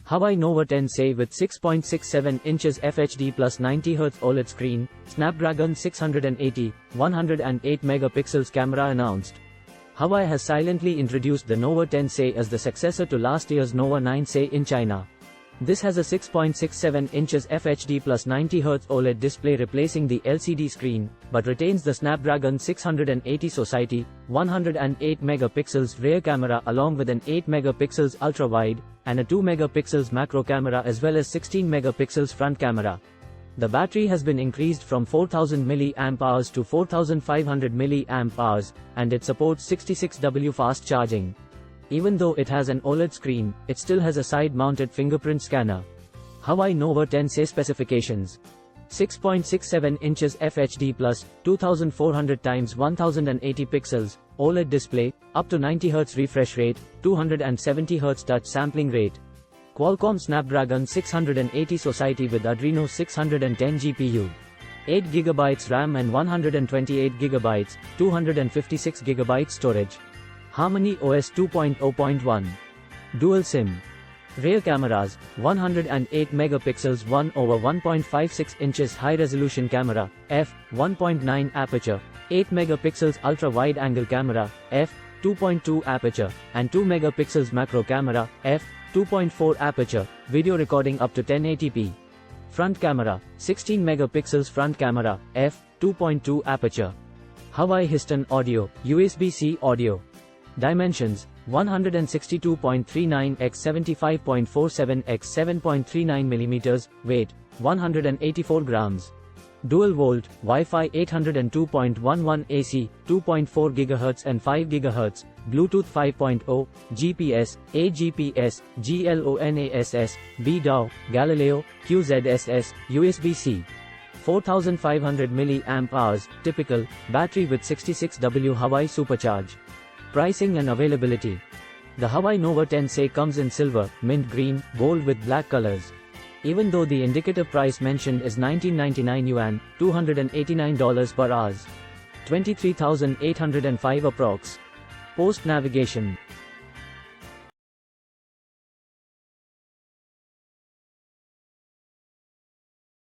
HUAWEI Nova 10 SE with 6.67 inches FHD plus 90Hz OLED screen, Snapdragon 680, 108 megapixels camera announced. HUAWEI has silently introduced the Nova 10 SE as the successor to last year's Nova 9 SE in China. This has a 6.67 inches FHD plus 90Hz OLED display replacing the LCD screen, but retains the Snapdragon 680 Society, 108 megapixels rear camera along with an 8 megapixels ultra-wide, and a 2 megapixels macro camera as well as 16 megapixels front camera. The battery has been increased from 4000 mAh to 4500 mAh, and it supports 66W fast charging. Even though it has an OLED screen, it still has a side-mounted fingerprint scanner. HUAWEI Nova 10 SE specifications: 6.67 inches FHD plus 2400 x 1080 pixels OLED display, up to 90Hz refresh rate, 270Hz touch sampling rate. Qualcomm Snapdragon 680 Society with Adreno 610 GPU. 8GB RAM and 128GB, 256GB storage. Harmony OS 2.0.1. Dual SIM. Rear cameras: 108 megapixels 1/1.56 inches high-resolution camera, f/1.9 aperture, 8 megapixels ultra-wide-angle camera, f/2.2 aperture, and 2 megapixels macro camera, f/2.4 aperture, video recording up to 1080p. Front camera: 16 megapixels front camera, f/2.2 aperture. HUAWEI Histon Audio, USB-C audio. Dimensions: 162.39 x 75.47 x 7.39 mm, weight, 184 grams. Dual volt, Wi-Fi 802.11 AC, 2.4 GHz and 5 GHz, Bluetooth 5.0, GPS, AGPS, GLONASS, BDAW, Galileo, QZSS, USB-C. 4500 mAh, typical, battery with 66W HUAWEI Supercharge. Pricing and availability. The HUAWEI Nova 10 SE comes in silver, mint green, gold with black colors. Even though the indicative price mentioned is 1999 yuan, $289 per hours. 23,805 approx. Post navigation.